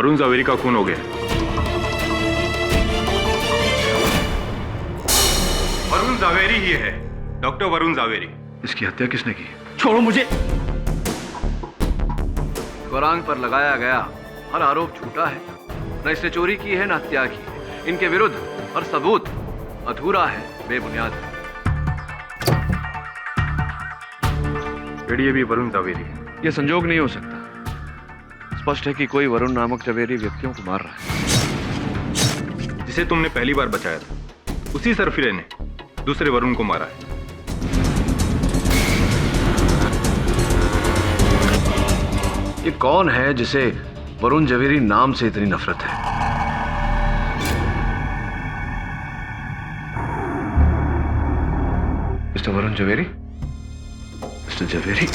वरुण जावेरी का खून हो गया। वरुण जावेरी ही है, डॉक्टर वरुण जावेरी। इसकी हत्या किसने की? छोड़ो मुझे। वरांग पर लगाया गया हर आरोप झूठा है। न इसने चोरी की है, न हत्या की है। इनके विरुद्ध हर सबूत अधूरा है, बेबुनियाद है। ये भी वरुण जावेरी। यह संजोग नहीं हो सकता। स्पष्ट है कि कोई वरुण नामक जवेरी व्यक्तियों को मार रहा है। जिसे तुमने पहली बार बचाया था, उसी सरफिरे ने दूसरे वरुण को मारा है। ये कौन है जिसे वरुण जवेरी नाम से इतनी नफरत है? Mister Varun Javeri, mister Javeri.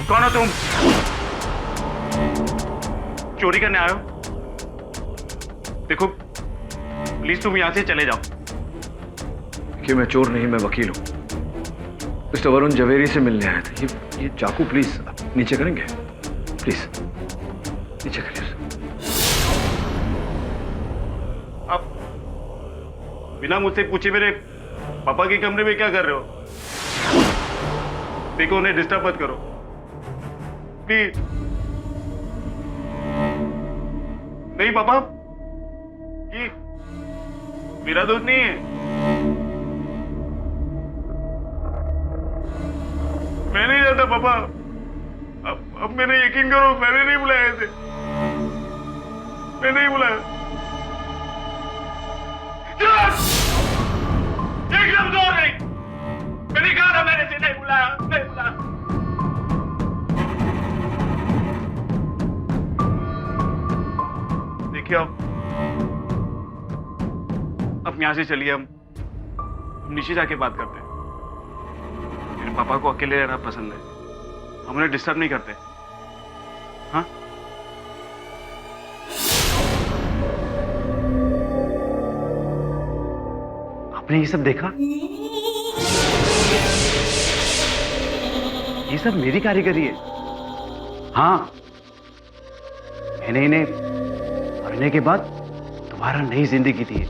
कौन हो तुम? चोरी करने आए हो? देखो प्लीज तुम यहां से चले जाओ। कि मैं चोर नहीं, मैं वकील हूं। मिस्टर वरुण जवेरी से मिलने आए थे। ये चाकू प्लीज नीचे करेंगे? प्लीज नीचे करिए। आप बिना मुझसे पूछे मेरे पापा के कमरे में क्या कर रहे हो? देखो उन्हें डिस्टर्ब मत करो प्लीज। नहीं पापा, ये मेरा दोस्त नहीं है। मैं नहीं जानता पापा। अब मैंने यकीन करो, मैंने नहीं बुलाया इसे। मैं नहीं बुलाया। एकदम जोर नहीं। मैंने कहा था मैंने इसे नहीं बुलाया, नहीं बुलाया। देखिए अब यहां से चलिए। हम नीचे जाके बात करते हैं। मेरे पापा को अकेले रहना पसंद है, हम उन्हें डिस्टर्ब नहीं करते। हाँ आपने ये सब देखा? ये सब मेरी कारीगरी है। हाँ मैंने इन्हें मरने के बाद दोबारा नई जिंदगी दी है।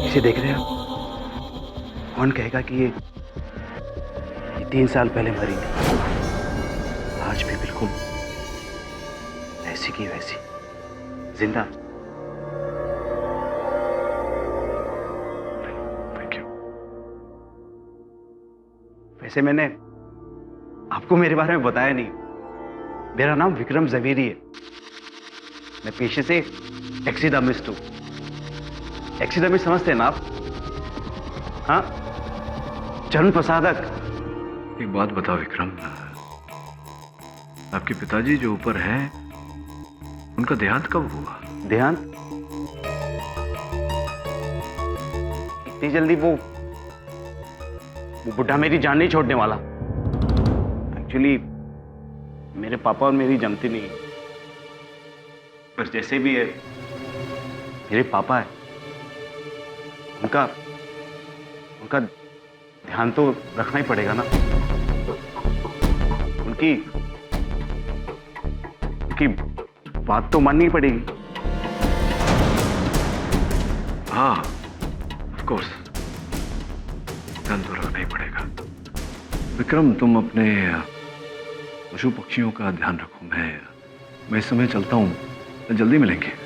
इसे देख रहे हैं आप? कौन कहेगा कि ये 3 साल पहले मरी थी? आज भी बिल्कुल ऐसी की वैसी जिंदा। Thank you. वैसे मैंने आपको मेरे बारे में बताया नहीं। मेरा नाम विक्रम जवेरी है। मैं पेशे से टैक्सीडर्मिस्ट हूं। टैक्सीडर्मिस्ट समझते हैं ना आप? हाँ, चरण प्रसादक। एक बात बताओ विक्रम, आपके पिताजी जो ऊपर हैं, उनका देहांत कब हुआ? देहांत? इतनी जल्दी वो बुढ़ा मेरी जान नहीं छोड़ने वाला। एक्चुअली मेरे पापा और मेरी जमती नहीं, पर जैसे भी है मेरे पापा है। उनका ध्यान तो रखना ही पड़ेगा ना। उनकी बात तो माननी पड़ेगी। हाँ ऑफ कोर्स, ध्यान तो रखना ही पड़ेगा। विक्रम, तुम अपने पशु पक्षियों का ध्यान रखो। मैं इस समय चलता हूँ, जल्दी मिलेंगे।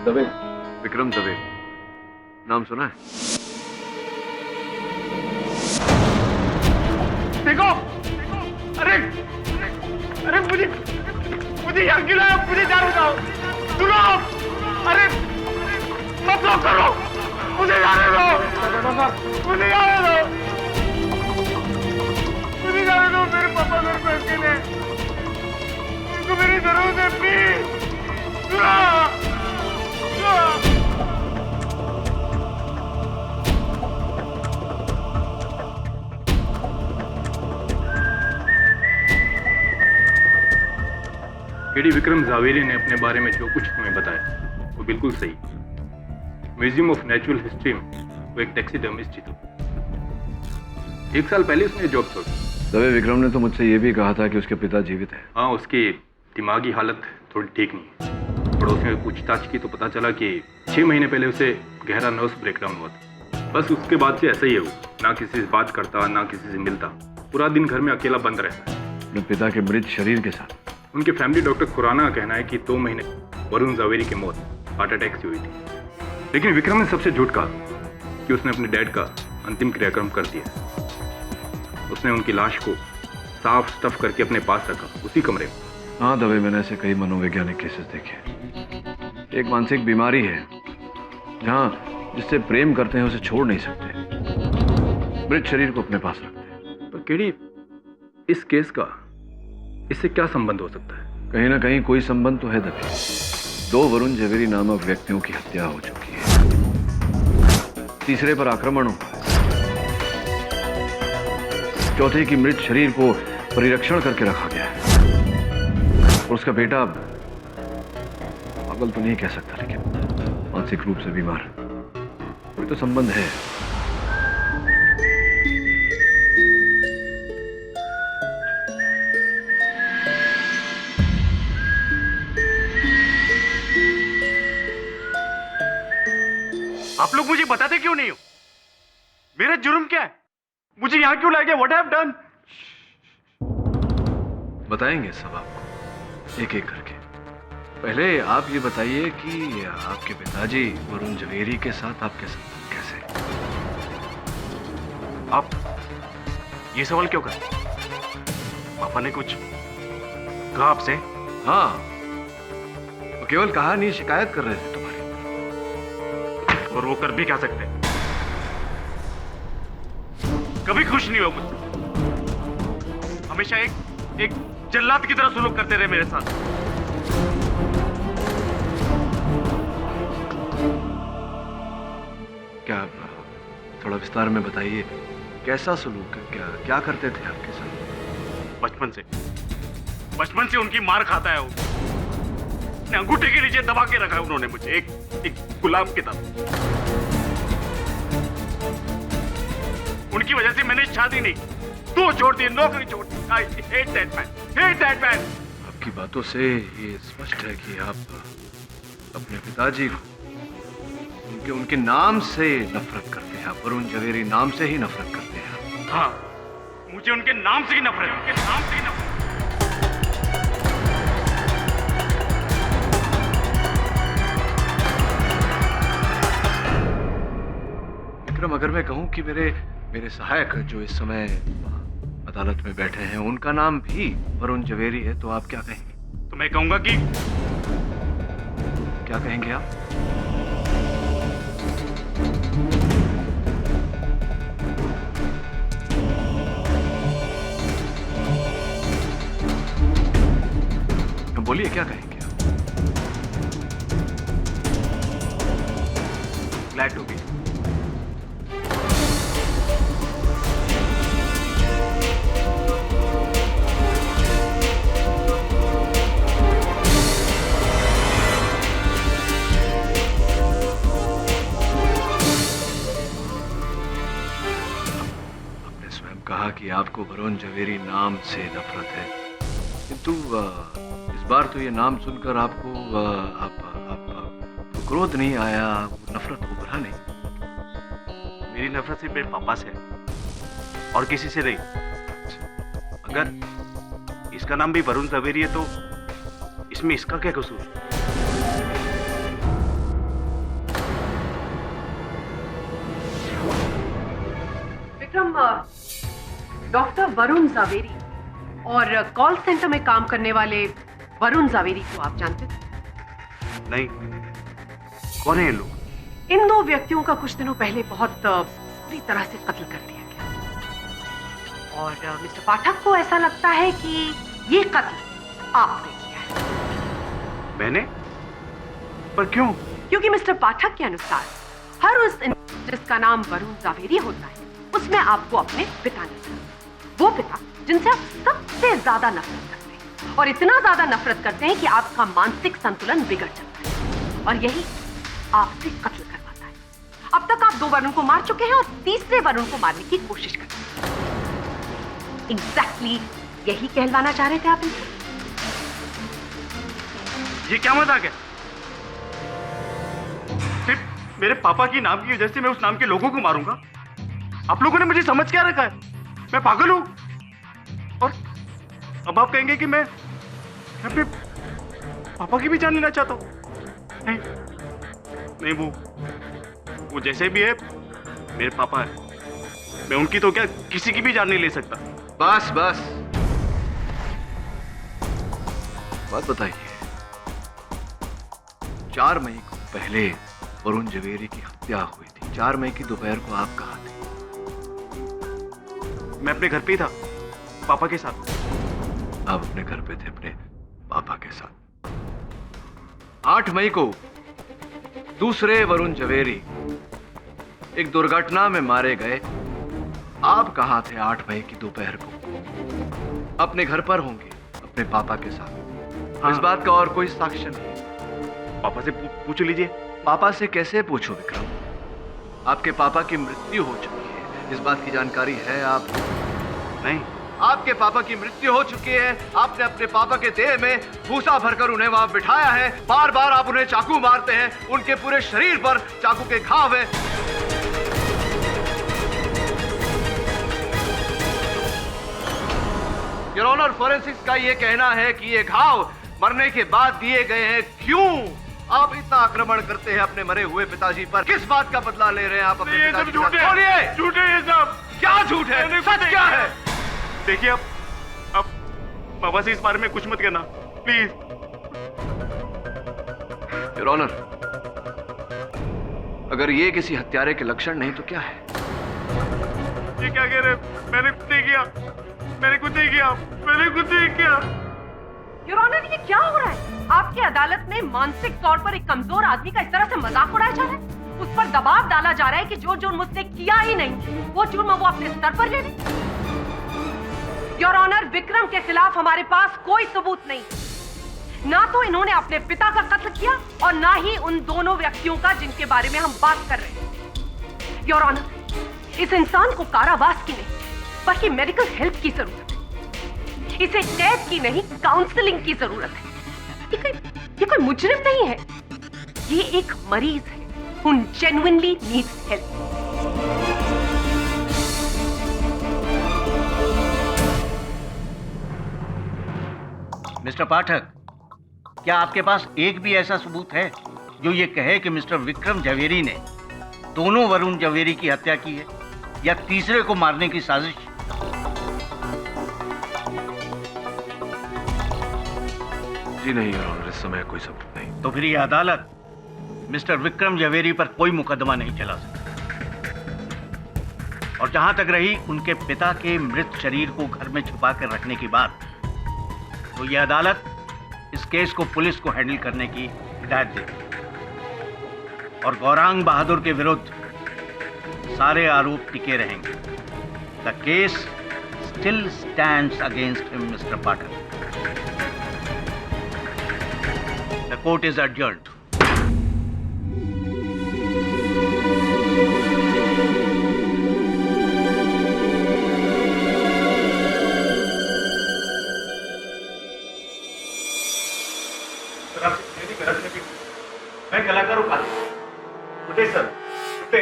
दवे, विक्रम दवे, नाम सुना है? देखो, अरे अरे मुझे यहाँ गिरा, मुझे जाने दो। सुनो, अरे मत लो करो, मुझे जाने दो, मुझे जाने दो, मुझे जाने दो। मेरे पापा घर पे अकेले हैं, उनको मेरी जरूरत है, प्लीज। केडी विक्रम जावेरी ने अपने बारे में जो कुछ तुम्हें बताया वो बिल्कुल सही। म्यूजियम ऑफ नेचुरल हिस्ट्री में वो एक टैक्सीडर्मिस्ट थी। 1 साल पहले उसने जॉब छोड़ी। दवे विक्रम ने तो मुझसे ये भी कहा था कि उसके पिता जीवित हैं। हाँ, उसकी दिमागी हालत थोड़ी ठीक नहीं है। पड़ोसी में पूछताछ की तो पता चला कि 6 महीने पहले उसे गहरा नर्व्स ब्रेकडाउन हुआ था। बस उसके बाद से ऐसा ही है वो, ना किसी से बात करता ना किसी से मिलता, पूरा दिन घर में अकेला बंद रहता है अपने पिता के मृत शरीर के साथ। उनके फैमिली डॉक्टर खुराना का कहना है कि 2 महीने वरुण जावेरी की मौत हार्ट अटैक से हुई थी। लेकिन विक्रम ने सबसे झूठ कहा कि उसने अपने डैड का अंतिम क्रियाक्रम कर दिया। उसने उनकी लाश को साफ स्टफ करके अपने पास रखा, उसी कमरे में। हाँ दवे, मैंने ऐसे कई मनोवैज्ञानिक केसेस देखे। एक मानसिक बीमारी है जहाँ जिससे प्रेम करते हैं उसे छोड़ नहीं सकते, मृत शरीर को अपने पास रखते हैं। पर केडी, इस केस का इससे क्या संबंध हो सकता है? कहीं ना कहीं कोई संबंध तो है दवे। 2 वरुण जवेरी नामक व्यक्तियों की हत्या हो चुकी है, तीसरे पर आक्रमण हुआ है, चौथे की मृत शरीर को परिरक्षण करके रखा गया है। और उसका बेटा पागल तो नहीं कह सकता, लेकिन मानसिक रूप से बीमार। कोई तो संबंध है। आप लोग मुझे बताते क्यों नहीं हो? मेरा जुर्म क्या है? मुझे यहां क्यों लाए गए? What have done? बताएंगे सब आपको एक एक करके। पहले आप ये बताइए कि आपके पिताजी वरुण जवेरी के साथ आपके संबंध कैसे? आप ये सवाल क्यों कर? पापा ने कुछ कहा आपसे? हाँ, वो केवल कहानी शिकायत कर रहे थे तुम्हारी। और वो कर भी क्या सकते? कभी खुश नहीं हुआ मुझसे। हमेशा एक जल्लाद की तरह सुलूक करते रहे मेरे साथ। क्या थोड़ा विस्तार में बताइए, कैसा सलूक, क्या करते थे आपके साथ? बचपन से उनकी मार खाता है वो। अपने अंगूठे के नीचे दबा के रखा है उन्होंने मुझे, एक गुलाम की तरह। उनकी वजह से मैंने शादी नहीं, 2 छोड़ दी, नौकरी छोड़ दी। I hate that man, hate that man। आपकी बातों से ये स्पष्ट है कि आप अपने पिताजी को उनके नाम से नफरत करते हैं। आप वरुण जवेरी नाम से ही नफरत करते हैं। हाँ, मुझे उनके नाम से ही नफरत, उनके नाम से ही नफरत। विक्रम, अगर मैं कहूं कि मेरे सहायक जो इस समय अदालत में बैठे हैं उनका नाम भी वरुण जवेरी है, तो आप क्या कहेंगे? तो मैं कहूंगा कि क्या कहेंगे आप? बोलिए, क्या कहेंगे आप? Glad to be. कहा कि आपको वरुण जवेरी नाम से नफरत है, किंतु इस बार तो ये नाम सुनकर आपको क्रोध नहीं आया, नफरत उभरा नहीं। मेरी नफरत सिर्फ मेरे पापा से है और किसी से नहीं। अगर इसका नाम भी वरुण जवेरी है तो इसमें इसका क्या कसूर? विक्रम, डॉक्टर वरुण जावेरी और कॉल सेंटर में काम करने वाले वरुण जावेरी को आप जानते थे? नहीं, कौन है ये लोग? इन दो व्यक्तियों का कुछ दिनों पहले बहुत बुरी तरह से कत्ल कर दिया गया और मिस्टर पाठक को ऐसा लगता है कि ये कत्ल आपने किया है। मैंने? पर क्यों? क्योंकि मिस्टर पाठक के अनुसार हर उस जिसका नाम वरुण जावेरी होता है उसमें आपको अपने पिता ने, वो पिता जिनसे आप सबसे ज्यादा नफरत करते हैं और इतना ज्यादा नफरत करते हैं कि आपका मानसिक संतुलन बिगड़ जाता है और यही आपसे कत्ल करवाता है। अब तक आप 2 वरुण को मार चुके हैं और तीसरे वरुण को मारने की कोशिश कर रहे हैं। एग्जैक्टली यही कहलवाना चाह रहे थे आप इनसे? ये क्या मजाक है? सिर्फ मेरे पापा की नाम की वजह से मैं उस नाम के लोगों को मारूंगा? आप लोगों ने मुझे समझ क्या रखा है? मैं पागल हूं? और अब आप कहेंगे कि मैं अपने पापा की भी जान लेना चाहता हूं? नहीं नहीं, वो जैसे भी है मेरे पापा है। मैं उनकी तो क्या किसी की भी जान नहीं ले सकता। बस बस, बात बताइए। 4 मई को पहले वरुण जवेरी की हत्या हुई थी। 4 मई की दोपहर को आप कहाँ थे? मैं अपने घर पे ही था, पापा के साथ। आप अपने घर पे थे अपने पापा के साथ। 8 मई को दूसरे वरुण जवेरी एक दुर्घटना में मारे गए। आप कहाँ थे 8 मई की दोपहर को? अपने घर पर होंगे अपने पापा के साथ। हाँ। इस बात का और कोई साक्ष्य नहीं। पापा से पूछ लीजिए। पापा से कैसे पूछो विक्रम? आपके पापा की मृत्यु हो चुकी है, इस बात की जानकारी है आपको? नहीं। आपके पापा की मृत्यु हो चुकी है। आपने अपने पापा के देह में भूसा भरकर उन्हें वहां बिठाया है। बार बार आप उन्हें चाकू मारते हैं, उनके पूरे शरीर पर चाकू के घाव है। योर ऑनर, फॉरेंसिक्स का यह कहना है कि ये घाव मरने के बाद दिए गए हैं। क्यों आप इतना आक्रमण करते हैं अपने मरे हुए पिताजी पर? किस बात का बदला ले रहे हैं आप अपने पिताजी के साथ? बोलिए। झूठ है ये सब। क्या झूठ है? सच क्या है? देखिए, अब पापा से इस बारे में कुछ मत कहना प्लीज। योर ऑनर, अगर ये किसी हत्यारे के लक्षण नहीं तो क्या है? ये क्या कह रहे? मैंने कुछ नहीं किया, मैंने कुछ नहीं किया, मैंने कुछ नहीं किया। योर ऑनर, ये क्या हो रहा है? आपकी अदालत में मानसिक तौर पर एक कमजोर आदमी का इस तरह से मजाक उड़ाया जा रहा है। उस पर दबाव डाला जा रहा है कि जो जुर्म उसने किया ही नहीं वो जुर्म वो अपने स्तर पर ले ले। योर ऑनर, विक्रम के खिलाफ हमारे पास कोई सबूत नहीं। ना तो इन्होंने अपने पिता का कत्ल किया और ना ही उन दोनों व्यक्तियों का जिनके बारे में हम बात कर रहे हैं। योर ऑनर, इस इंसान को कारावास की नहीं बल्कि मेडिकल हेल्प की जरूरत है। इसे कैद की नहीं काउंसलिंग की जरूरत है। ये कोई मुजरिम नहीं है, ये एक मरीज है who genuinely needs help. Mr Pathak, क्या आपके पास एक भी ऐसा सबूत है जो ये कहे कि मिस्टर विक्रम जवेरी ने दोनों वरुण जवेरी की हत्या की है या तीसरे को मारने की साजिश? जी नहीं योर ऑनर, इस समय कोई सबूत नहीं। तो फिर ये अदालत मिस्टर विक्रम जवेरी पर कोई मुकदमा नहीं चला सकती। और जहां तक रही उनके पिता के मृत शरीर को घर में छुपा कर रखने की बात, तो यह अदालत इस केस को पुलिस को हैंडल करने की हिदायत देगी और गौरांग बहादुर के विरुद्ध सारे आरोप टिके रहेंगे। The case still stands against him, mister Pathak. The court is adjourned. मैं कलाकार हूं। उठे सर, उठे।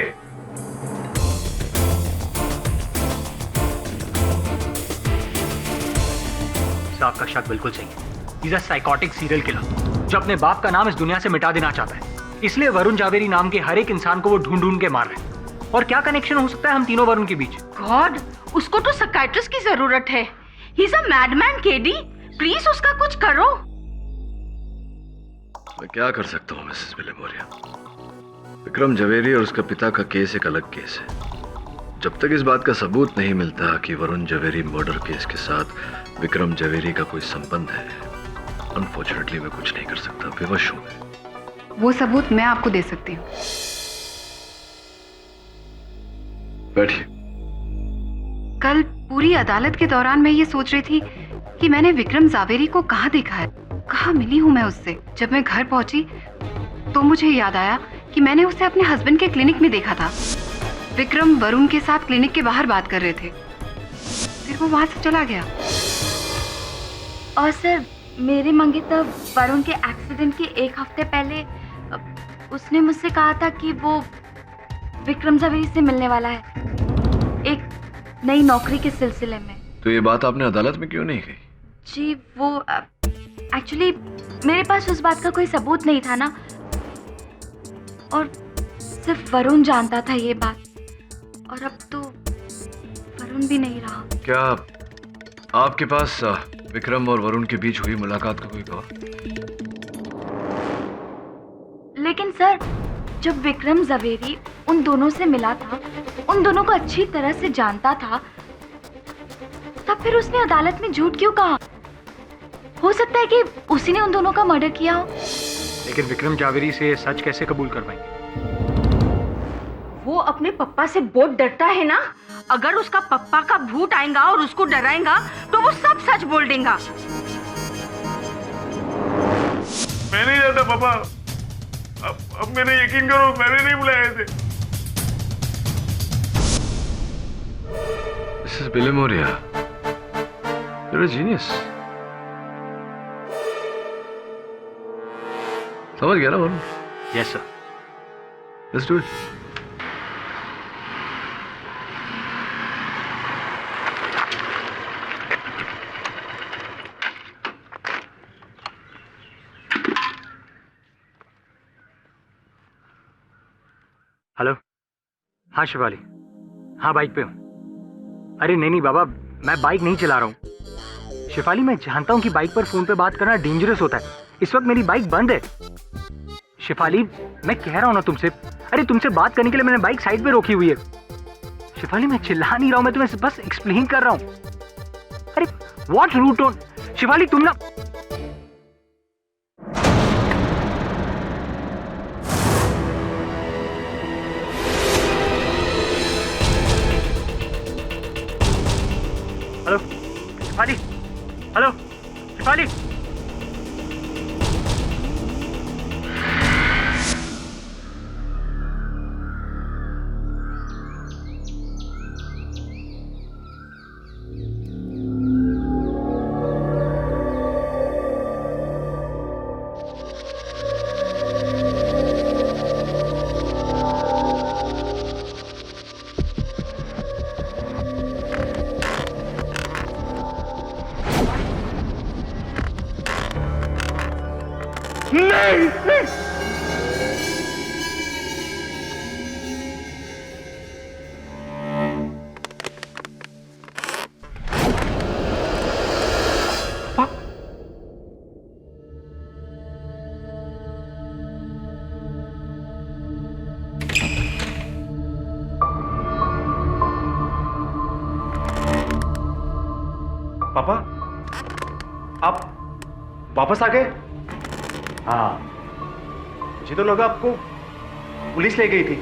आपका शक बिल्कुल सही है। Is a psychotic serial killer जो अपने बाप का नाम इस दुनिया से मिटा देना चाहता है। इसलिए वरुण जावेरी नाम के हर एक इंसान को वो ढूंढ ढूंढ के मार रहे हैं। और क्या कनेक्शन हो सकता है हम तीनों वरुण के बीच? गॉड, उसको तो साइकियाट्रिस्ट की जरूरत है। He is a madman KD, please उसका कुछ करो। मैं क्या कर सकता हूँ मिसेस विलेमोरिया? विक्रम जवेरी और उसका पिता का केस एक अलग केस है। जब तक इस बात का सबूत नहीं मिलता कि वरुण जवेरी मर्डर केस के साथ विक्रम जवेरी का कोई संबंध है, अनफॉर्चुनेटली मैं कुछ नहीं कर सकता। विवश हूं मैं। वो सबूत मैं आपको दे सकती हूँ। बैठिए। कल पूरी अदालत के दौरान मैं ये सोच रही थी कि मैंने विक्रम जावेरी को कहाँ देखा है, कहाँ मिली हूँ मैं उससे। जब मैं घर पहुंची तो मुझे याद आया कि मैंने उसे अपने हस्बैंड के क्लिनिक में देखा था। विक्रम वरुण के साथ क्लिनिक के बाहर बात कर रहे थे, फिर वो वहां से चला गया। और सर, मेरे मंगेतर वरुण के एक्सीडेंट के एक हफ्ते पहले उसने मुझसे कहा था कि वो विक्रम जवेरी से मिलने वाला है, एक नई नौकरी के सिलसिले में। तो ये बात आपने अदालत में क्यों नहीं कही? जी वो एक्चुअली मेरे पास उस बात का कोई सबूत नहीं था ना, और सिर्फ वरुण जानता था ये बात, और अब तो वरुण भी नहीं रहा। क्या आपके पास विक्रम और वरुण के बीच हुई मुलाकात का कोई गवाह? लेकिन सर, जब विक्रम जवेरी उन दोनों से मिला था, उन दोनों को अच्छी तरह से जानता था, तब फिर उसने अदालत में झूठ क्यों कहा? हो सकता है कि उसी ने उन दोनों का मर्डर किया हो। लेकिन विक्रम जावेरी से सच कैसे कबूल कर पाएंगे? वो अपने पप्पा से बहुत डरता है ना। अगर उसका पप्पा का भूत आएगा और उसको डराएगा तो वो सब सच बोल देगा। मैं नहीं जानता पापा, अब मैंने यकीन करो, मैंने नहीं बुलाया इसे। This is Billy Moria. You're a genius. समझ गया ना Varun? Yes sir. Let's do it. Hello. हाँ शिवाली, हाँ बाइक पे हूँ। अरे नहीं बाबा, मैं बाइक नहीं चला रहा हूँ। शिवाली, मैं जानता हूँ कि बाइक पर फोन पे बात करना डेंजरस होता है। इस वक्त मेरी बाइक बंद है। शिवाली, मैं कह रहा हूँ ना तुमसे, अरे तुमसे बात करने के लिए मैंने बाइक साइड पे रोकी हुई है। शिवाली, मैं चिल्ला नहीं रहा हूँ, मैं तुम्हें बस एक्सप्लेन कर रहा हूँ। अरे व्हाट रूड टोन। शिवाली तुम ना, हेलो शिवाली, हेलो शिवाली। पापा, आप वापस आ गए? हाँ, मुझे तो लगा आपको पुलिस ले गई थी।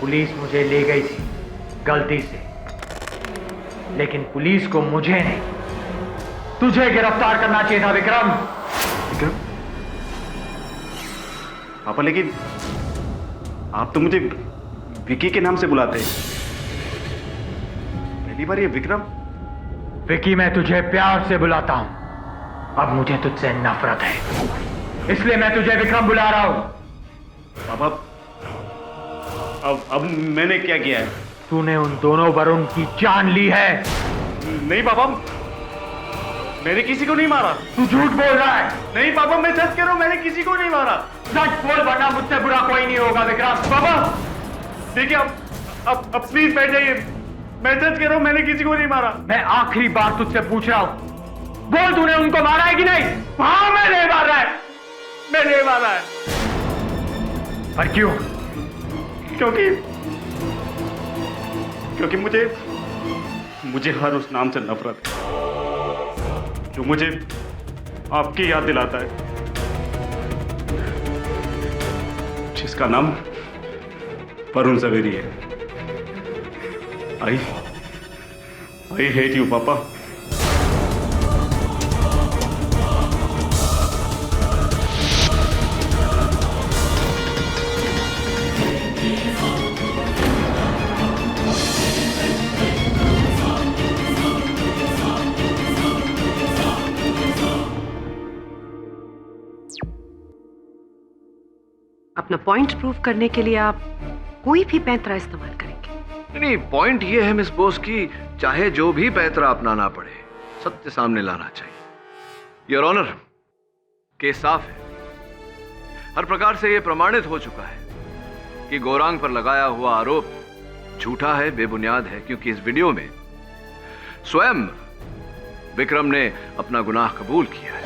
पुलिस मुझे ले गई थी गलती से, लेकिन पुलिस को मुझे नहीं, तुझे गिरफ्तार करना चाहिए था विक्रम। विक्रम? पापा, लेकिन आप तो मुझे विकी के नाम से बुलाते हैं। पहली बार ये विक्रम। विकी, मैं तुझे प्यार से बुलाता हूं। अब मुझे तुझसे नफरत है, इसलिए मैं तुझे विक्रम बुला रहा हूं। पापा, अब मैंने क्या किया है? तूने उन दोनों वरुण की जान ली है। नहीं पापा, मैंने किसी को नहीं मारा। तू झूठ बोल रहा है। नहीं पापा, मैं सच कह रहा हूं, मैंने किसी को नहीं मारा। सच बोल, वरना मुझसे बुरा कोई नहीं होगा विक्रम। पापा देखिए, अब प्लीज बैठ जाइए। मैं सच कह रहा हूं, मैंने किसी को नहीं मारा। मैं आखिरी बार तुझसे पूछ रहा हूं, बोल तूने उनको मारा है कि नहीं? हाँ, मैंने मारा है, मैंने मारा है। पर क्यों? क्योंकि मुझे हर उस नाम से नफरत है जो मुझे आपकी याद दिलाता है, जिसका नाम वरुण जवेरी है। आई हेट यू पापा। अपना पॉइंट प्रूव करने के लिए आप कोई भी पैंतरा इस्तेमाल करेंगे। नहीं, पॉइंट ये है मिस बोस की चाहे जो भी पैतरा अपनाना पड़े, सत्य सामने लाना चाहिए। योर ऑनर, केस साफ है। हर प्रकार से यह प्रमाणित हो चुका है कि गौरांग पर लगाया हुआ आरोप झूठा है, बेबुनियाद है, क्योंकि इस वीडियो में स्वयं विक्रम ने अपना गुनाह कबूल किया है।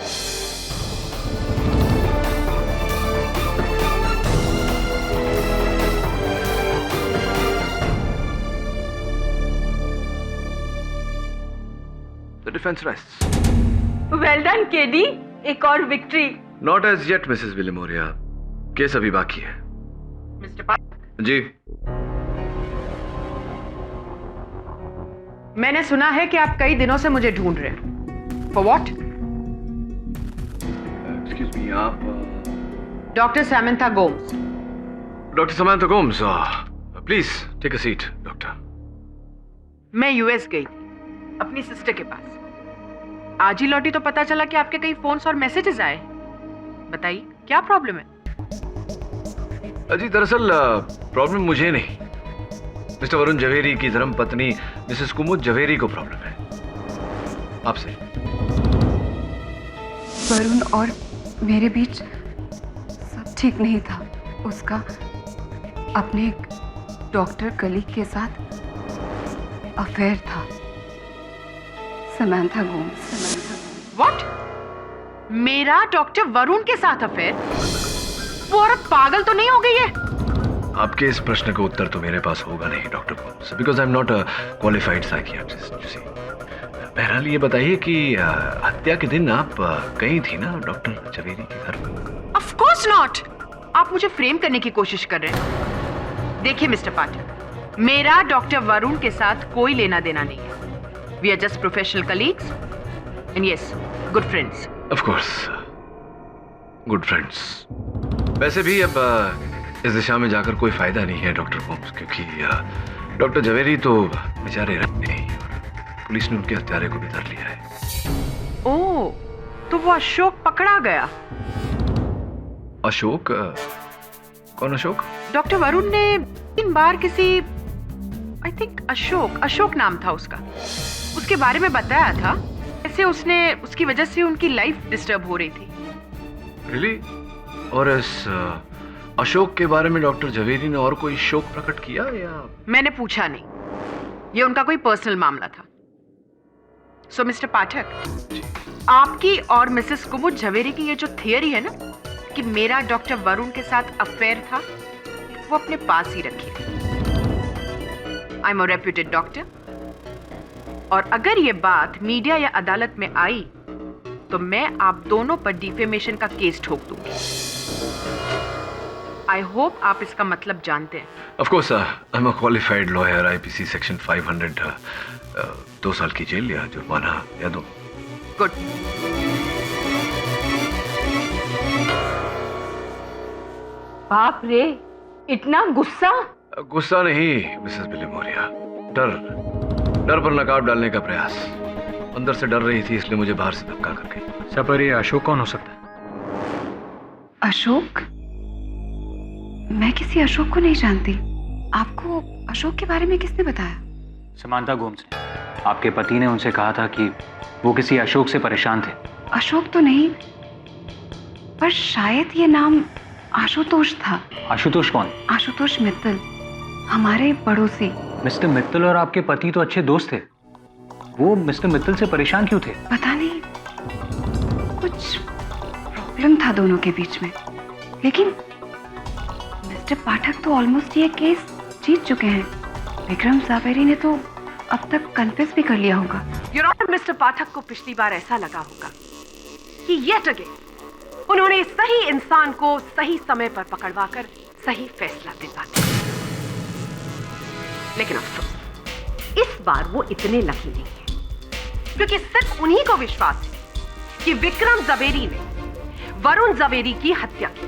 The defense rests. Well done KD, एक और victory. Not as yet, Mrs Vilimoria. Case अभी बाकी है। मिस्टर पाठक, जी, मैंने सुना है कि आप कई दिनों से मुझे ढूंढ रहे हैं। For what? एक्सक्यूज मी, आप doctor Samantha Gomes. Doctor Samantha Gomes, please take a seat. Doctor, मैं यूएस गई अपनी सिस्टर के पास। आज ही लौटी तो पता चला कि आपके कई फोन्स और मैसेजेस आए। बताइए क्या प्रॉब्लम है? जी दरअसल प्रॉब्लम मुझे नहीं, मिस्टर वरुण जवेरी की धर्म पत्नी मिसेस कुमुद जवेरी को प्रॉब्लम है। आपसे। वरुण और मेरे बीच सब ठीक नहीं था। उसका अपने एक डॉक्टर कलीग के साथ अफेयर था। समांथा गोम्स। व्हाट? मेरा डॉक्टर वरुण के साथ अफेयर? वो औरत पागल तो नहीं हो गई है? आपके इस प्रश्न का उत्तर तो मेरे पास होगा नहीं doctor Gomes, because I am not a qualified psychiatrist. बहरहाल ये बताइए कि हत्या के दिन आप गई थी ना डॉक्टर जवेरी के घर पर? Of course not. आप मुझे फ्रेम करने की कोशिश कर रहे हैं। देखिए मिस्टर पाठक, मेरा डॉक्टर वरुण के साथ कोई लेना देना नहीं है। We are just professional colleagues and yes, good friends. Of course, good friends. वैसे भी अब इस दिशा में जाकर कोई फायदा नहीं है डॉक्टर गोम्स, क्योंकि डॉक्टर जवेरी तो बेचारे रहते नहीं और पुलिस ने उनके हत्यारे को भी धर लिया है। ओह, तो वो अशोक पकड़ा गया। अशोक? कौन अशोक? डॉक्टर वरुण ने 3 बार किसी, आई थिंक अशोक नाम था उसका, उसके बारे में बताया था। ऐसे उसकी वजह से उनकी लाइफ डिस्टर्ब हो रही थी। Really? और इस अशोक के बारे में डॉक्टर जवेरी ने और कोई शोक प्रकट किया या? मैंने पूछा नहीं, ये उनका कोई पर्सनल मामला था। सो मिस्टर पाठक, आपकी और मिसेस कुमुद जवेरी की ये जो थियरी है ना कि मेरा डॉक्टर वरुण के साथ अफेयर था, वो अपने पास ही रखिए। I am a reputed doctor, और अगर ये बात मीडिया या अदालत में आई तो मैं आप दोनों पर डिफेमेशन का केस ठोक दूंगी। आई होप आप इसका मतलब जानते हैं। Of course, I am a qualified lawyer. IPC section 500, 2 साल की जेल या जुर्माना या दो। गुड। बाप रे, इतना गुस्सा? गुस्सा नहीं मिसेस विलिमोरिया, डर पर नकाब डालने का प्रयास। अंदर से डर रही थी, इसलिए मुझे बाहर से धक्का कर गई। सर, पर ये अशोक कौन हो सकता है? अशोक? मैं किसी अशोक को नहीं जानती। आपको अशोक के बारे में किसने बताया? समांथा गोम्स ने। आपके पति ने उनसे कहा था कि वो किसी अशोक से परेशान थे। अशोक तो नहीं, पर शायद ये नाम आशुतोष था। आशुतोष कौन? आशुतोष मित्तल, हमारे पड़ोसी। मिस्टर मित्तल और आपके पति तो अच्छे दोस्त थे, वो मिस्टर मित्तल से परेशान क्यों थे? पता नहीं, कुछ प्रॉब्लम था दोनों के बीच में। लेकिन मिस्टर पाठक तो ऑलमोस्ट ये केस जीत चुके हैं। विक्रम ज़ावेरी ने तो अब तक कन्फेस भी कर लिया होगा। योर ऑनर, मिस्टर पाठक को पिछली बार ऐसा लगा होगा कि येट अगेन उन्होंने सही इंसान को सही समय पर पकड़वाकर सही फैसला दिलवा दिया। लेकिन अफसोस इस बार वो इतने लकी नहीं है, क्योंकि सिर्फ उन्हीं को विश्वास है कि विक्रम ज़वेरी ने वरुण ज़वेरी की हत्या की।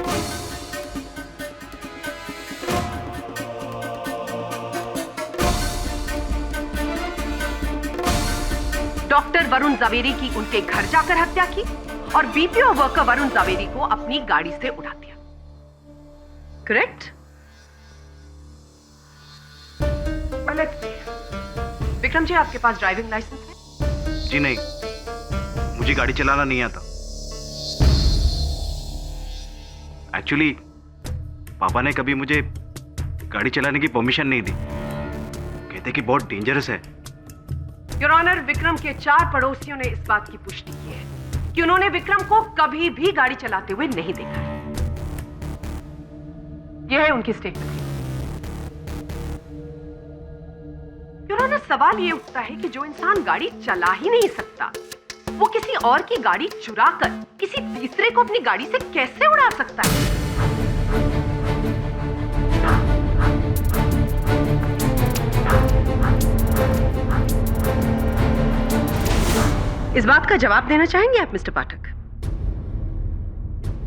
डॉक्टर वरुण ज़वेरी की उनके घर जाकर हत्या की और बीपीओ वर्कर वरुण ज़वेरी को अपनी गाड़ी से उड़ा दिया। करेक्ट? विक्रम जी, आपके पास ड्राइविंग लाइसेंस है? जी नहीं, मुझे गाड़ी चलाना नहीं आता। एक्चुअली पापा ने कभी मुझे गाड़ी चलाने की परमिशन नहीं दी, कहते कि बहुत डेंजरस है। योर ऑनर, विक्रम के 4 पड़ोसियों ने इस बात की पुष्टि की है कि उन्होंने विक्रम को कभी भी गाड़ी चलाते हुए नहीं देखा है। यह है उनकी स्टेटमेंट। योर ऑनर, सवाल यह उठता है कि जो इंसान गाड़ी चला ही नहीं सकता, वो किसी और की गाड़ी चुराकर किसी तीसरे को अपनी गाड़ी से कैसे उड़ा सकता है? इस बात का जवाब देना चाहेंगे आप मिस्टर पाठक?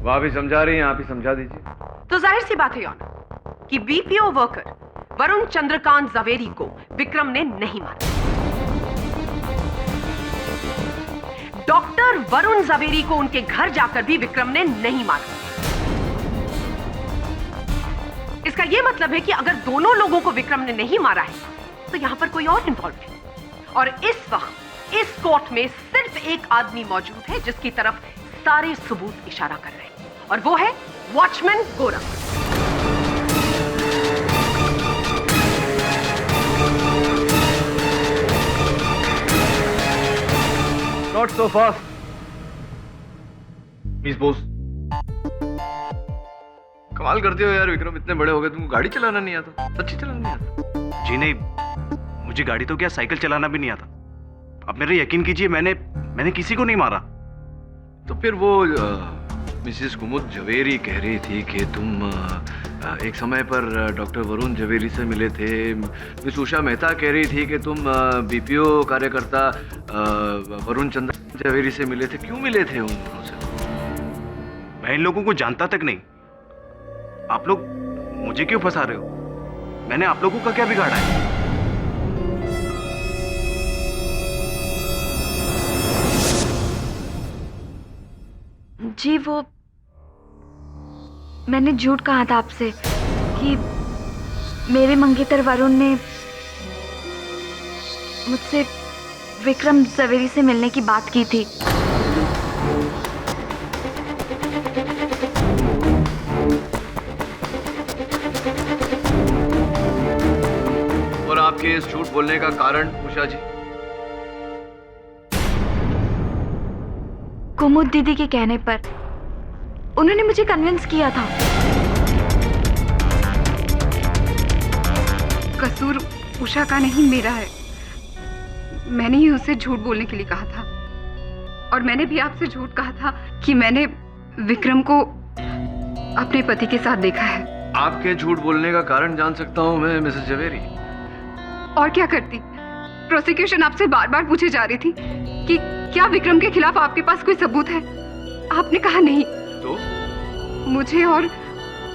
वो आप ही समझा रही हैं, आप ही समझा दीजिए। तो जाहिर सी बात है योर ऑनर कि बीपीओ वर्कर वरुण चंद्रकांत ज़वेरी को विक्रम ने नहीं मारा। डॉक्टर वरुण ज़वेरी को उनके घर जाकर भी विक्रम ने नहीं मारा। इसका यह मतलब है कि अगर दोनों लोगों को विक्रम ने नहीं मारा है तो यहां पर कोई और इन्वॉल्व है। और इस वक्त इस कोर्ट में सिर्फ एक आदमी मौजूद है जिसकी तरफ सारे सबूत इशारा कर रहे हैं, और वो है watchman Gorakh. Not so fast, Miss Bose. कमाल करते हो यार विक्रम, इतने बड़े हो गए तुमको गाड़ी चलाना नहीं आता? सच्ची चलाना नहीं आता? जी नहीं, मुझे गाड़ी तो क्या साइकिल चलाना भी नहीं आता। अब मेरा यकीन कीजिए, मैंने किसी को नहीं मारा। तो फिर वो मिसेस कुमुद ज़वेरी कह रही थी कि तुम एक समय पर डॉक्टर वरुण ज़वेरी से मिले थे। मिस उषा मेहता कह रही थी कि तुम बीपीओ कार्यकर्ता वरुण चंद्र ज़वेरी से मिले थे। क्यों मिले थे उन दोनों से? मैं इन लोगों को जानता तक नहीं। आप लोग मुझे क्यों फंसा रहे हो? मैंने आप लोगों का क्या बिगाड़ा है? जी, वो मैंने झूठ कहा था आपसे कि मेरे मंगेतर वरुण ने मुझसे विक्रम ज़वेरी से मिलने की बात की थी। और आपके इस झूठ बोलने का कारण उषा जी? कुमुद दीदी के कहने पर उन्होंने मुझे कन्विंस किया था। कसूर उषा का नहीं, मेरा है। मैंने ही उसे झूठ बोलने के लिए कहा था, और मैंने भी आपसे झूठ कहा था कि मैंने विक्रम को अपने पति के साथ देखा है। आपके झूठ बोलने का कारण जान सकता हूं मैं मिसेस ज़वेरी? और क्या करती? प्रोसिक्यूशन आपसे बार बार पूछे जा रही थी कि क्या विक्रम के खिलाफ आपके पास कोई सबूत है? आपने कहा नहीं। तो मुझे और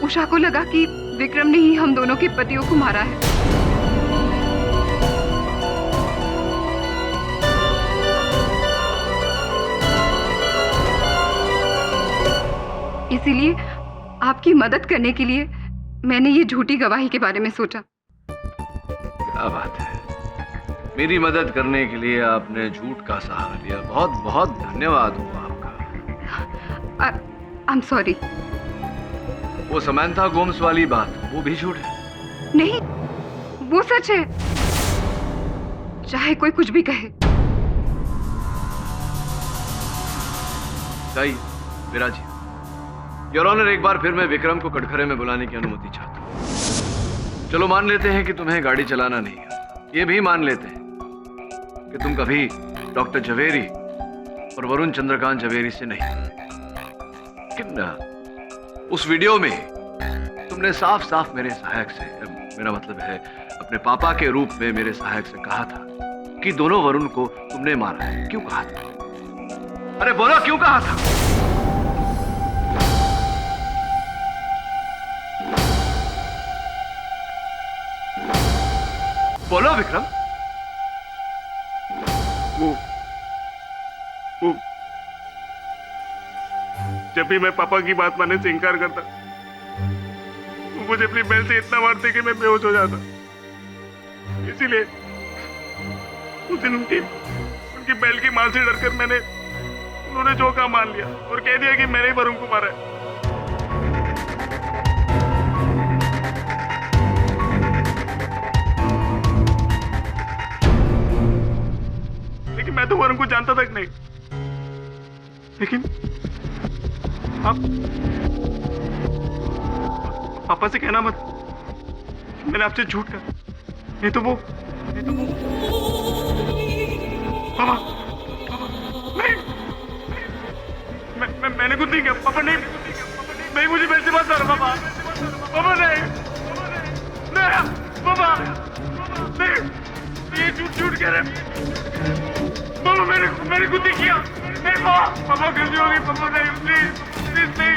उषा को लगा कि विक्रम ने ही हम दोनों के पतियों को मारा है। इसीलिए आपकी मदद करने के लिए मैंने ये झूठी गवाही के बारे में सोचा। क्या बात है, मेरी मदद करने के लिए आपने झूठ का सहारा लिया। बहुत बहुत धन्यवाद हो आपका। I am sorry. वो समंथा गोम्स वाली बात, वो भी झूठ है? नहीं, वो सच है, चाहे कोई कुछ भी कहे। विराजी, योर ऑनर, एक बार फिर मैं विक्रम को कटघरे में बुलाने की अनुमति चाहता हूँ। चलो मान लेते हैं कि तुम्हें गाड़ी चलाना नहीं है, ये भी मान लेते हैं कि तुम कभी डॉक्टर झवेरी और वरुण चंद्रकांत झवेरी से नहीं, लेकिन उस वीडियो में तुमने साफ साफ मेरे सहायक से, मेरा मतलब है अपने पापा के रूप में मेरे सहायक से कहा था कि दोनों वरुण को तुमने मारा है। क्यों कहा था? अरे बोलो, क्यों कहा था? बोलो विक्रम। वो जब भी मैं पापा की बात मानने से इनकार करता, वो मुझे अपनी बेल से इतना मारते कि मैं बेहोश हो जाता। इसीलिए उस दिन उनकी बेल की मार से डरकर उन्होंने जो कहा मान लिया और कह दिया कि मैंने ही वरुण को मारा है। लेकिन मैं तो वरुण को जानता तक नहीं। लेकिन आप पापा से कहना मत, मैंने आपसे झूठ कहा। नहीं तो वो पापा, नहीं, मैंने कुछ नहीं किया पापा। नहीं मुझे बेल से मत मारो पापा। पापा नहीं पापा, नहीं, ये झूठ कह रहे पापा। मैंने कुछ नहीं किया। नहीं पापा गलती हो गई पापा। नहीं प्लीज नहीं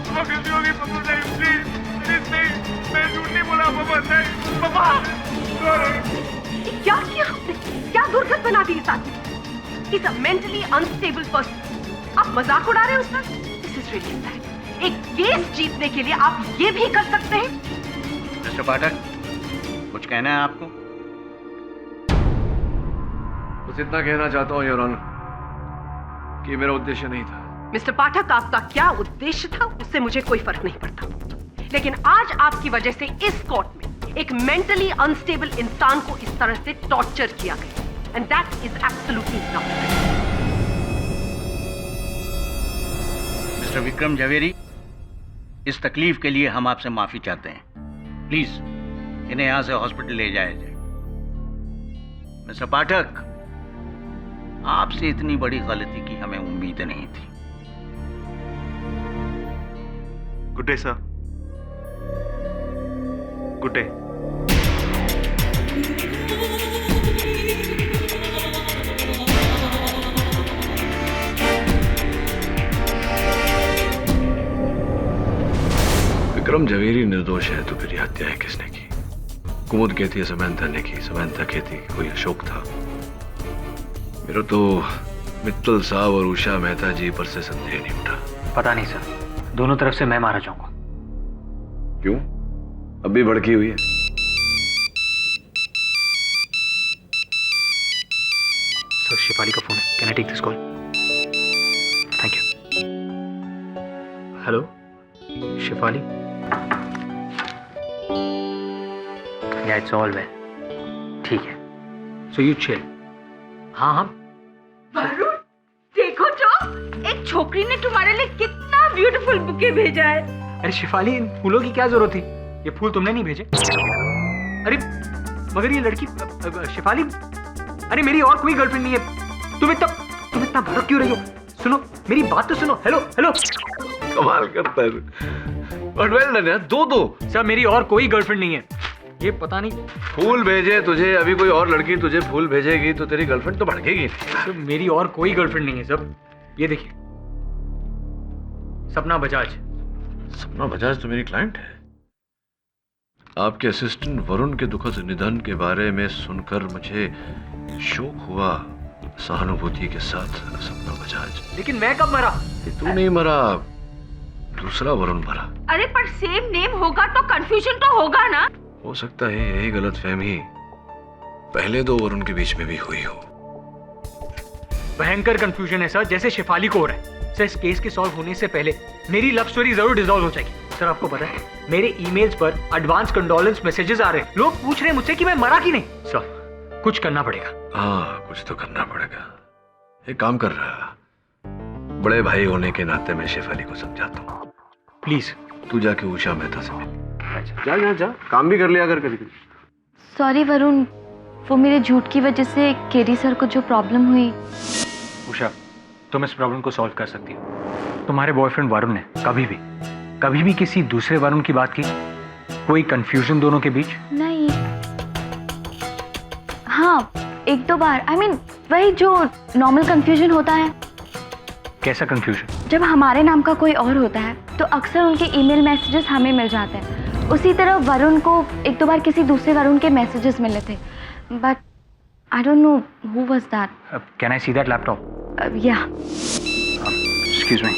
पापा, गलती हो गई पापा। नहीं प्लीज नहीं, मैं झूठ नहीं बोला पापा। नहीं पापा। क्या किया आपने? क्या दुर्गत बना दी इस आदमी? He's a mentally unstable person. आप मजाक उड़ा रहे हो उसका? This is really sad. एक केस जीतने के लिए आप ये भी कर सकते हैं? मिस्टर पाठक, कुछ कहना है आपको? बस इतना कहना चाहता हूँ योर ऑनर कि मेरा उद्देश्य नहीं था। मिस्टर पाठक, आपका क्या उद्देश्य था उससे मुझे कोई फर्क नहीं पड़ता, लेकिन आज आपकी वजह से इस कोर्ट में एक मेंटली अनस्टेबल इंसान को इस तरह से टॉर्चर किया गया, and that is absolutely not right. Mister Vikram Jhaveri, इस तकलीफ के लिए हम आपसे माफी चाहते हैं। प्लीज इन्हें यहां से हॉस्पिटल ले जाया जाए। मिस्टर पाठक, आपसे इतनी बड़ी गलती की हमें उम्मीद नहीं थी। Good day sir. Good day. Vikram Jhaveri निर्दोष है तो फिर ये हत्याएं किसने की? कुमुद कहती है समंथा ने की, समंथा कहती है कोई अशोक था। मेरा तो मित्तल साहब और उषा मेहता जी पर से संदेह नहीं उठा। पता नहीं सर, दोनों तरफ से मैं मारा जाऊंगा। क्यों? अब भी भड़की हुई है? सर, शिफाली का फोन है। Can I take this call? Thank you. Hello Shifali. Yeah it's all well. ठीक है, सो यू चिल। हाँ हाँ। वरुण, देखो तो एक छोकरी ने तुम्हारे लिए कितना ब्यूटीफुल बुके भेजा है। अरे शिफाली, इन फूलों की क्या जरूरत थी? ये फूल तुमने नहीं भेजे। अरे मगर ये लड़की शिफाली, अरे मेरी और कोई गर्लफ्रेंड नहीं है। तुम इतना भड़क क्यों रही हो? सुनो मेरी बात तो सुनो। Hello hello. कमाल करता है। बट वेल डन यार, दो सर, मेरी और कोई गर्लफ्रेंड नहीं है। ये पता नहीं फूल भेजे तुझे, अभी कोई और लड़की तुझे फूल भेजेगी तो तेरी गर्लफ्रेंड तो भड़केगी। सर, मेरी और कोई गर्लफ्रेंड नहीं है सब। ये देखिए, सपना बजाज। सपना बजाज तो मेरी क्लाइंट है। आपके असिस्टेंट वरुण के दुखद निधन के बारे में सुनकर मुझे शोक हुआ, सहानुभूति के साथ सपना बजाज। लेकिन मैं कब मरा? तू नहीं मरा, दूसरा वरुण मरा। अरे पर सेम नेम होगा तो कंफ्यूजन तो होगा ना। हो सकता है यही गलतफहमी पहले दो वरुण के बीच में भी हुई हो। भयंकर कंफ्यूजन है सर, जैसे शिफाली को हो रहा है। सर, इस केस के सॉल्व होने से पहले मेरी लव स्टोरी जरूर डिसॉल्व हो जाएगी। सर, आपको पता है मेरे ईमेल्स पर एडवांस कंडोलेंस मैसेजेस आ रहे हैं। लोग पूछ रहे हैं मुझसे कि मैं मरा कि नहीं। सर, कुछ करना पड़ेगा। हाँ, कुछ तो करना पड़ेगा। एक काम कर रहा, बड़े भाई होने के नाते मैं शेफाली को समझाता हूँ। प्लीज तू जाके उषा मेहता से मिल। रहा है। जा जा जा, काम भी कर लिया कर कभी कभी। सॉरी वरुण, वो मेरे झूठ की वजह से केडी सर को जो प्रॉब्लम हुई। उषा, तुम इस प्रॉब्लम को सॉल्व कर सकती हो। तुम्हारे बॉयफ्रेंड वरुण ने कभी भी किसी दूसरे वरुण की बात की? कोई कंफ्यूजन दोनों के बीच? नहीं, हाँ 1-2 बार। I mean, वही जो नॉर्मल कंफ्यूजन होता है। कैसा कंफ्यूजन? जब हमारे नाम का कोई और होता है तो अक्सर उनके ईमेल मैसेजेस हमें मिल जाते हैं। उसी तरह वरुण को 1-2 बार किसी दूसरे वरुण के मैसेजेस मिले थे, but I don't know who was that. Can I see that laptop? Yeah. Excuse me.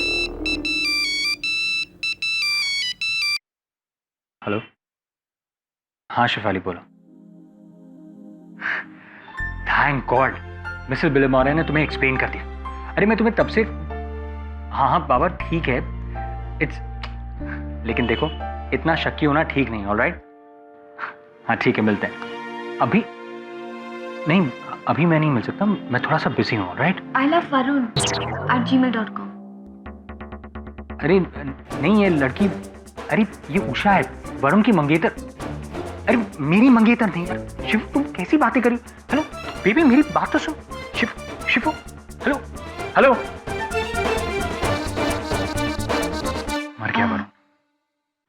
Hello, हाँ शिफाली बोलो। थैंक गॉड मिसेस बिलेमोरे ने तुम्हें एक्सप्लेन कर दिया। अरे मैं तुम्हें तब से, हाँ बाबा ठीक है, लेकिन देखो इतना शक्की होना ठीक नहीं। ऑलराइट, हाँ ठीक है, मिलते हैं। अभी मैं नहीं मिल सकता, मैं थोड़ा सा बिजी हूँ। Alright, ilovevarun@gmail.com। अरे नहीं, ये लड़की, अरे ये उषा है, वरुण की मंगेतर। अरे मेरी मंगेतर नहीं यार। शिव, तुम कैसी बातें करी? हेलो बेबी, मेरी बात तो सुन। शिवो, हेलो। मर गया वरुण।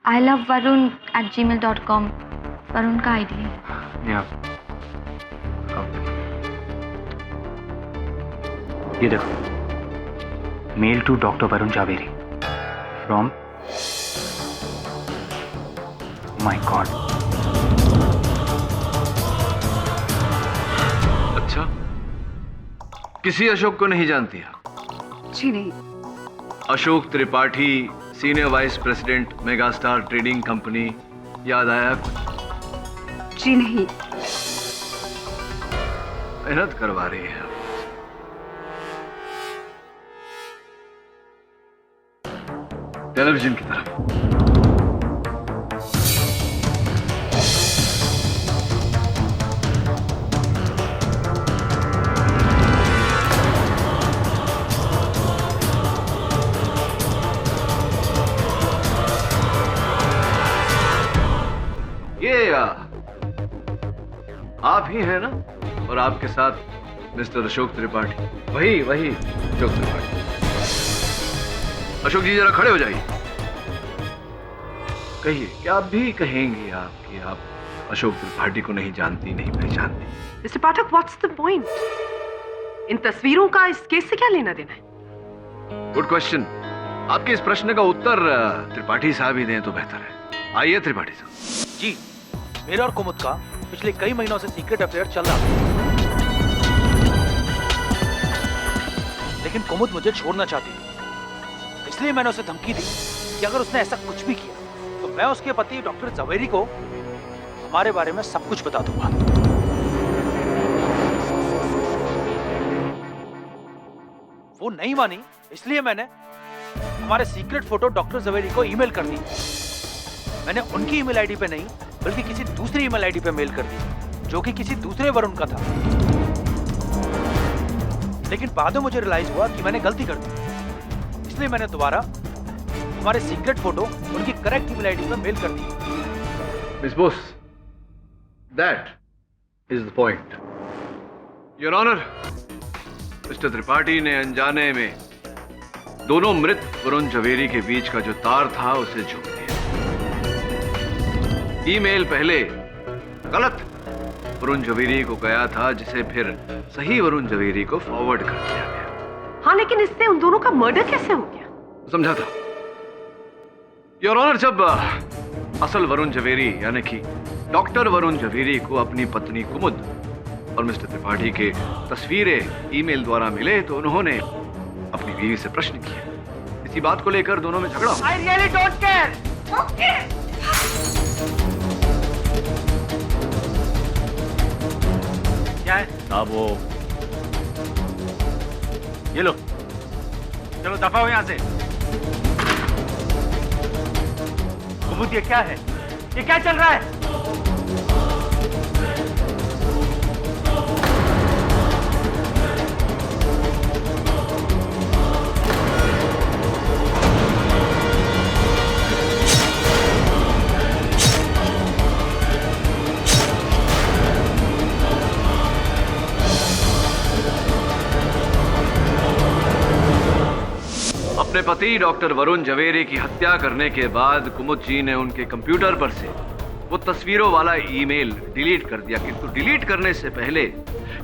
ilovevarun@gmail.com वरुण का आईडी है। या ये देखो, mail to doctor Varun Javeri from, my god. अच्छा, किसी अशोक को नहीं जानती आप? जी नहीं। Ashok Tripathi, senior vice president, Megastar Trading Company, याद आया कुछ? जी नहीं। मेहनत करवा रही है। टेलीविजन की तरफ। ये आप ही हैं ना? और आपके साथ मिस्टर अशोक त्रिपाठी? वही अशोक त्रिपाठी। अशोक जी जरा खड़े हो जाइए। कहिए, क्या आप भी कहेंगी आप कि आप अशोक त्रिपाठी को नहीं जानती, नहीं पहचानती? Mr Pathak, what's the point? इन तस्वीरों का इस केस से क्या लेना देना है? Good question. आपके इस प्रश्न का उत्तर त्रिपाठी साहब ही दें तो बेहतर है। आइए त्रिपाठी साहब। जी, मेरे और कुमुद का पिछले कई महीनों से सीक्रेट अफेयर चल रहा था, लेकिन कुमुद मुझे छोड़ना चाहती थी। इसलिए मैंने उसे धमकी दी कि अगर उसने ऐसा कुछ भी किया तो मैं उसके पति डॉक्टर जवेरी को हमारे बारे में सब कुछ बता दूंगा। वो नहीं मानी, इसलिए मैंने हमारे सीक्रेट फोटो डॉक्टर जवेरी को ईमेल कर दी। मैंने उनकी ईमेल आईडी पे नहीं बल्कि किसी दूसरी ईमेल आईडी पे मेल कर दी, जो कि किसी दूसरे वरुण का था। लेकिन बाद में मुझे रियलाइज हुआ कि मैंने गलती कर दी, इसलिए मैंने दोबारा हमारे सीक्रेट फोटो उनकी करेक्ट ईमेल आईडी पे मेल कर दी। Miss Bose, that is the point. Your honour, Mr Tripathi ने अनजाने में दोनों मृत वरुण जवेरी के बीच का जो तार था उसे जोड़ दिया। ईमेल पहले गलत वरुण जवेरी को गया था, जिसे फिर सही वरुण जवेरी को फॉरवर्ड कर दिया गया। हाँ, लेकिन इससे उन दोनों का मर्डर कैसे हो गया? समझा था योर ऑनर। जब असल वरुण जवेरी यानी कि डॉक्टर वरुण जवेरी को अपनी पत्नी कुमुद और मिस्टर त्रिपाठी के तस्वीरें ईमेल द्वारा मिले तो उन्होंने अपनी बीवी से प्रश्न किया। इसी बात को लेकर दोनों में झगड़ा हुआ। I really don't care. Okay. क्या है साहब वो, ये लो, चलो दफा हो यहां से। कुमुद, ये क्या है? ये क्या चल रहा है? अपने पति डॉक्टर वरुण जवेरी की हत्या करने के बाद कुमुद जी ने उनके कंप्यूटर पर से वो तस्वीरों वाला ईमेल डिलीट कर दिया, किंतु डिलीट करने से पहले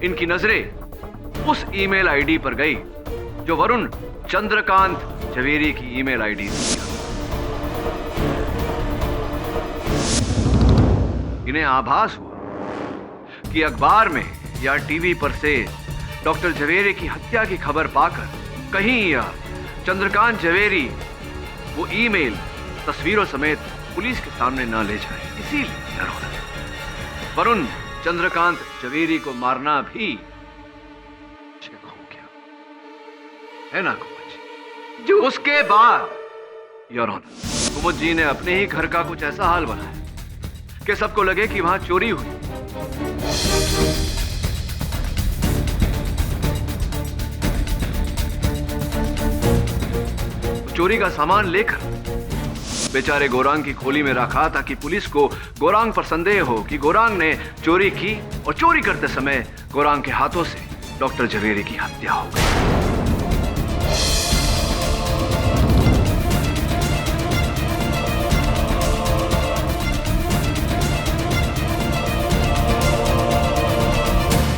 इनकी नजरें उस ईमेल आईडी पर गई जो वरुण चंद्रकांत जवेरी की ईमेल आईडी थी। इन्हें आभास हुआ कि अखबार में या टीवी पर से डॉक्टर जवेरी की हत्या की खबर पाकर कहीं चंद्रकांत जवेरी वो ईमेल तस्वीरों समेत पुलिस के सामने ना ले जाए, इसीलिए वरुण चंद्रकांत जवेरी को मारना भी हो गया, है ना कुमुद जी? उसके बाद योर ऑनर, कुमुद जी ने अपने ही घर का कुछ ऐसा हाल बनाया कि सबको लगे कि वहां चोरी हुई। चोरी का सामान लेकर बेचारे गोरांग की खोली में रखा ताकि पुलिस को गोरांग पर संदेह हो कि गोरांग ने चोरी की और चोरी करते समय गोरांग के हाथों से डॉक्टर जवेरी की हत्या हो गई।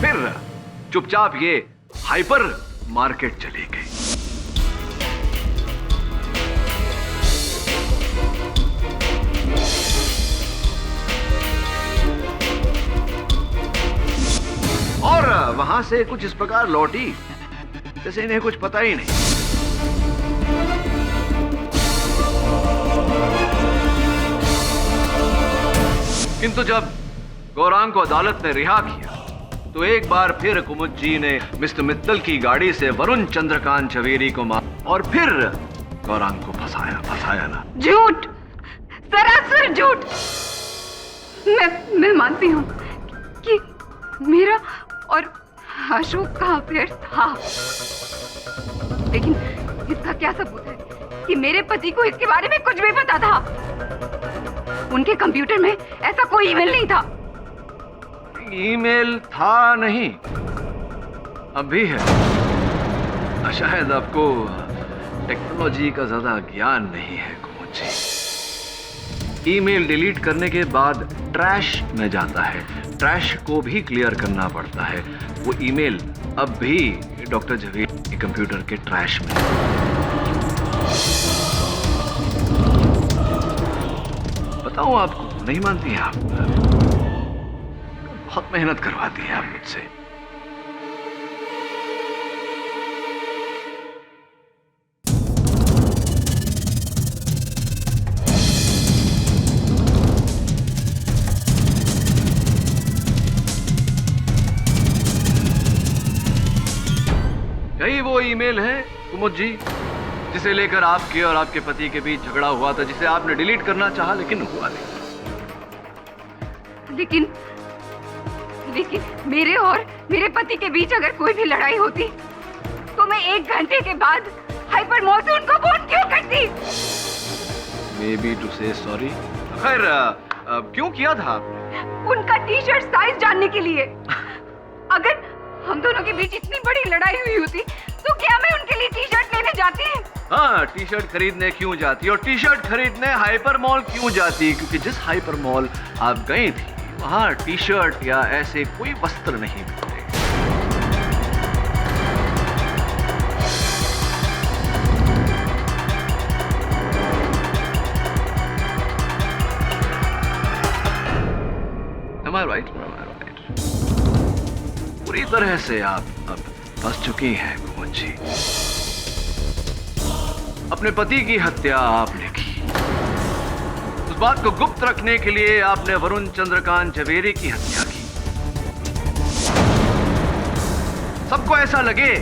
फिर चुपचाप ये हाइपर मार्केट चली गई। और वहां से कुछ इस प्रकार लौटी जैसे इन्हें कुछ पता ही नहीं। किंतु जब गौरांग को अदालत ने रिहा किया तो एक बार फिर कुमुद जी ने मिस्टर मित्तल की गाड़ी से वरुण चंद्रकांत जवेरी को मार और फिर गौरांग को फंसाया ना। झूठ, सरासर झूठ। मैं मानती हूँ कि मेरा और अशोक का अफेयर था, लेकिन इसका क्या सबूत है कि मेरे पति को इसके बारे में कुछ भी पता था? उनके कंप्यूटर में ऐसा कोई ईमेल नहीं था। ईमेल था नहीं, अभी है। शायद आपको टेक्नोलॉजी का ज्यादा ज्ञान नहीं है कुमुद जी। ईमेल डिलीट करने के बाद ट्रैश में जाता है, ट्रैश को भी क्लियर करना पड़ता है। वो ईमेल अब भी डॉक्टर जवेरी के कंप्यूटर के ट्रैश में। बताऊं आपको, नहीं मानती हैं आप? बहुत मेहनत करवाती हैं आप मुझसे। यही वो ईमेल है कुमुद जी जिसे लेकर आपके और आपके पति के बीच झगड़ा हुआ था, जिसे आपने डिलीट करना चाहा लेकिन हुआ नहीं। लेकिन मेरे और मेरे पति के बीच अगर कोई भी लड़ाई होती तो मैं 1 घंटे के बाद हाइपर मॉल से उनको फोन क्यों करती? Maybe to say sorry। खैर क्यों किया था? उनका टी शर्ट साइज जानने के लिए। अगर हम दोनों के बीच इतनी बड़ी लड़ाई हुई होती तो क्या मैं उनके लिए टी शर्ट लेने जाती? हाँ, टी शर्ट खरीदने क्यों जाती? और टी शर्ट खरीदने हाइपर मॉल क्यों जाती? क्योंकि जिस हाइपर मॉल आप गई थी वहाँ टी शर्ट या ऐसे कोई वस्त्र नहीं मिलते। Am I right? पूरी तरह से आप अब फंस चुकी हैं कुमुद जी। अपने पति की हत्या आपने की, उस बात को गुप्त रखने के लिए आपने वरुण चंद्रकांत जवेरी की हत्या की। सबको ऐसा लगे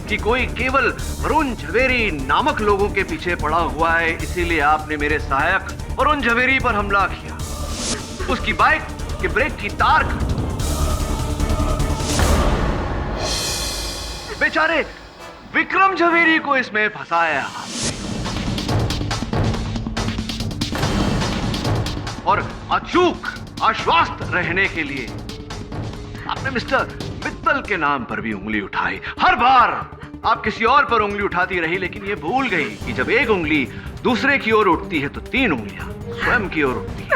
कि कोई केवल वरुण जवेरी नामक लोगों के पीछे पड़ा हुआ है, इसीलिए आपने मेरे सहायक वरुण जवेरी पर हमला किया, उसकी बाइक के ब्रेक की तार काटी। बेचारे विक्रम जवेरी को इसमें फंसाया और अचूक आश्वस्त रहने के लिए आपने मिस्टर मित्तल के नाम पर भी उंगली उठाई। हर बार आप किसी और पर उंगली उठाती रही, लेकिन ये भूल गई कि जब एक उंगली दूसरे की ओर उठती है तो 3 उंगलियां स्वयं की ओर उठती है।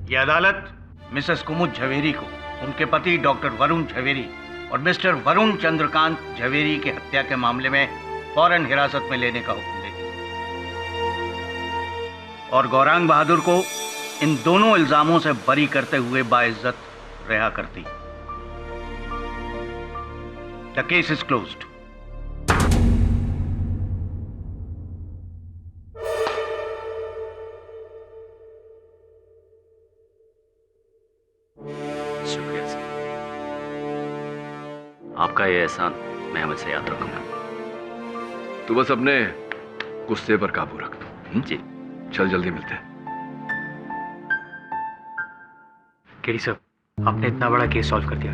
ये अदालत मिसेस कुमुद झवेरी को उनके पति डॉक्टर वरुण झवेरी और मिस्टर वरुण चंद्रकांत झवेरी के हत्या के मामले में फौरन हिरासत में लेने का हुक्म देती और गौरांग बहादुर को इन दोनों इल्जामों से बरी करते हुए बाइज्जत रिहा करती। The case is closed. शुक्रिया सर, आपका ये एहसान मैं हमेशा याद रखूंगा। तू बस अपने गुस्से पर काबू रख दो। जी चल जल्दी मिलते हैं। केडी साहब, आपने इतना बड़ा केस सॉल्व कर दिया,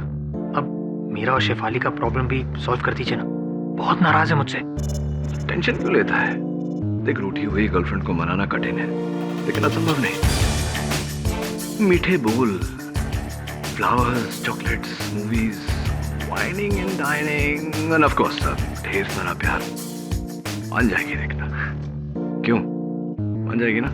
अब मीरा और शेफाली का प्रॉब्लम भी सॉल्व कर दीजिए ना। बहुत नाराज है मुझसे। टेंशन क्यों लेता है? देख, रूठी हुई गर्लफ्रेंड को मनाना कठिन है, लेकिन असंभव नहीं। मीठे बोल, flowers, chocolates, movies, whining and dining end of course ढेर सारा प्यार। मान जाएगी, देखना। क्यों मान जाएगी ना?